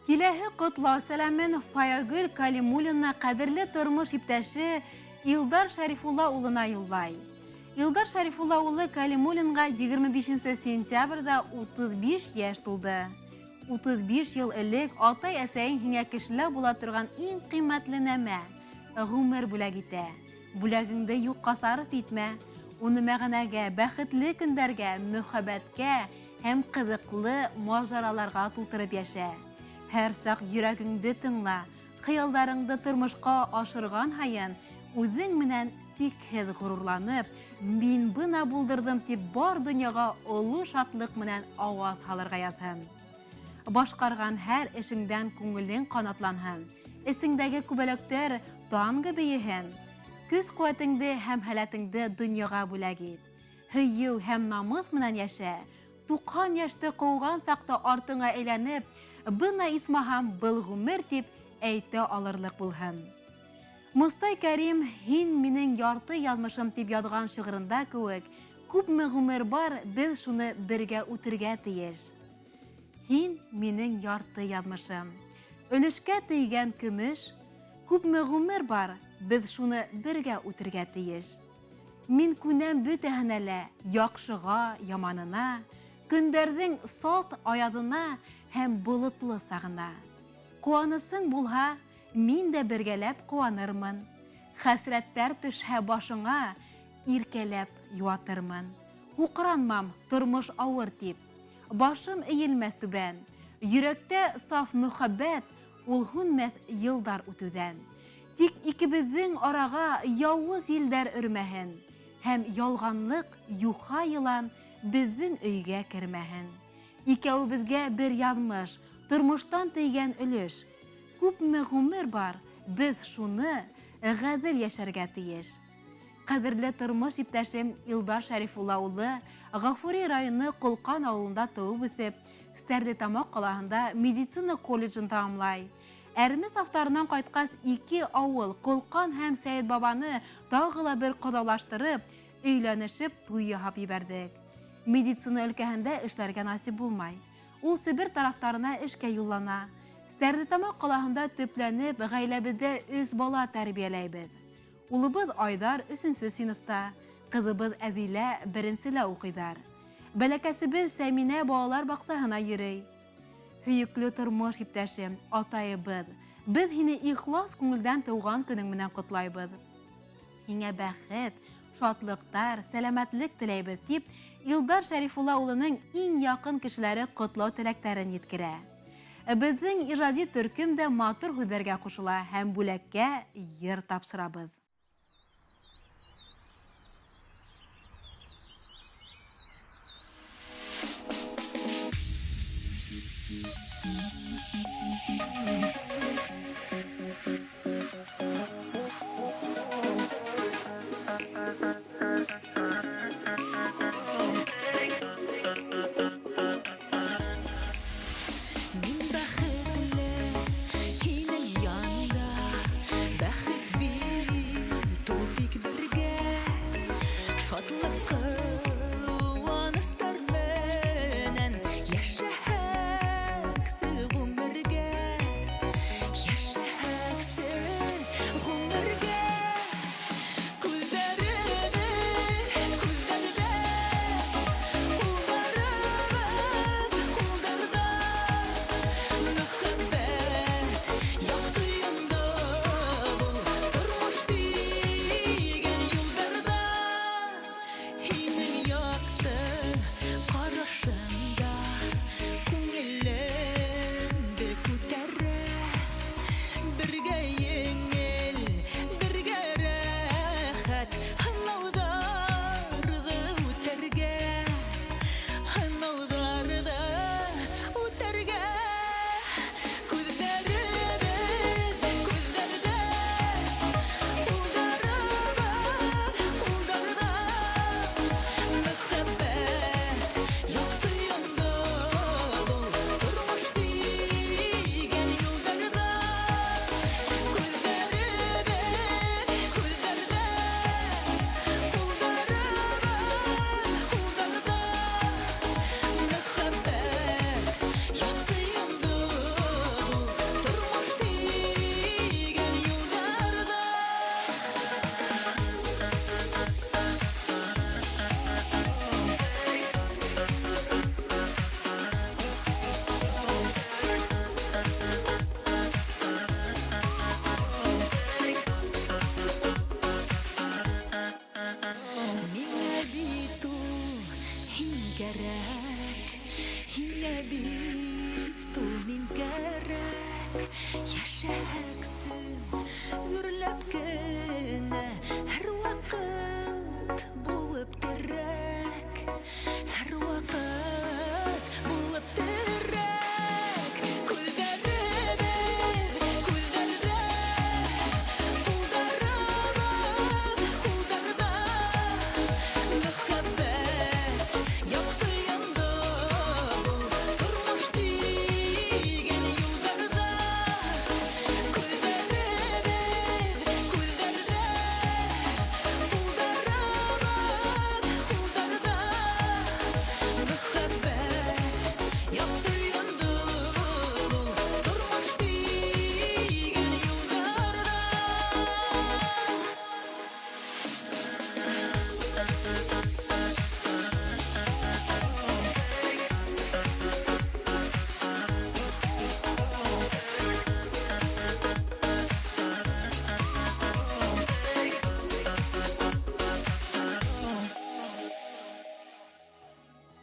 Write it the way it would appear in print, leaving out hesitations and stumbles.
Киләһе ҡотлау сәләмен Фаягөл Калимуллинаны ҡәҙерле тормош иптәше Илдар Шәрифулла улына юллай. Илдар Шәрифулла улы Калимуллинға 25 сентябрьдә 35 яшь тулды. 35 ел элек атай-әсәйең һиңә кешелә була торган иң ҡиммәтле нәмә ғүмер бүләк итә. Бүләгеңде юҡҡа сарыф итмә. Уны мәғәнәгә, бәхетле көндәргә, мөхәббәткә һәм ҡыҙыҡлы мажараларға тултырып йәшә. Һәр саҡ йөрәгеңде тыңла, хыялдарыңды тормошҡа ашырған һайын, үҙең менән сикһеҙ ғорурланып, мин бына булдырҙым тип бар донъяға оло шатлыҡ менән ауаз һалырға яҙһын. Башҡарған һәр эшеңдән күңелең ҡанатланһын. Эсеңдәге күбәләктәр танғы бейеһен. Көс-ҡеүәтеңде һәм һәләтеңде донъяға бүләк ит. Һөйөү һәм намыҫ менән йәшә. 90 йәште ҡыуған саҡта артыңа әйләнеп, бына исмаһам был ғүмер тип әйтә алырлыҡ булһын. Мостай Кәрим «Һин минең ярты яҙмышым» тип яҙған шиғырында кеүек, күпме ғүмер бар, беҙ шуны бергә үтергә тейеш. Һин минең ярты яҙмышым. Өлөшкә тейгән көмөш, күпме ғүмер бар, беҙ шуны бергә үтергә тейеш. Мин күнәм бөтәһенә лә, яҡшыға, яманына, көндәрҙең салт аяҙына һәм болотлы сағына. Ҡыуанысың булһа, мин дә бергәләп ҡыуанырмын. Хәсрәттәр төшһә башыңа, иркәләп юатырмын. Һуҡранмам, тормош ауыр тип. Башым эйелмәҫ түбән. Йөрәктә саф мөхәббәт, ул һүнмәҫ йылдар үтеүҙән. Тик икебеҙҙең араға яуыз елдәр өрмәһен, һәм ялғанлыҡ, юха йылан беҙҙең өйгә кермәһен. Икәүебеҙгә бер яҙмыш, тормоштан тейгән өлөш. Күпме ғүмер бар, беҙ шуны ғәҙел йәшәргә тейеш. Ҡәҙерле тормош иптәшем Илдар Шәрифулла улы Ғафури районы Ҡолҡан ауылында тыуып үҫеп, Стәрлетамаҡ ҡалаһында медицина колледжын тамамлай. Әрмес авторынан ҡайтҡас 2 ауыл Ҡолҡан һәм Сәйет бабаны тағы ла бер ҡоҙалаштырып, өйләнешеп, туй яһап ебәрҙек. Медицина өлкәһендә эшләргә насип булмай. Ул Себер тарафтарына эшкә юллана. Стәрлетамаҡ ҡалаһында төпләнеп, ғаиләбеҙҙә 3 бала тәрбиәләйбеҙ. Улыбыҙ Айдар 3-нче синыфта, ҡыҙыбыҙ Әҙилә 1-нселә уҡыйҙар. Бәләкәсебеҙ Сәминә балалар баҡсаһына йөрөй. Һөйөклө тормош иптәшем, атайыбыҙ, беҙ һине ихлас күңелдән тыуған көнөң менән ҡотлайбыҙ. Һиңә бәхет, шатлыҡтар, сәләмәтлек теләйбеҙ тип, Илдар Шәрифулла улының иң яҡын кешеләре ҡотлау теләктәрен еткерә. Беҙҙең ижади төркөм дә матур һүҙҙәргә ҡушыла һәм бүләккә йыр тапшырабыҙ. Quvonыстар менән яшәһәк, сый ғүмергә яшәһәксез үрләп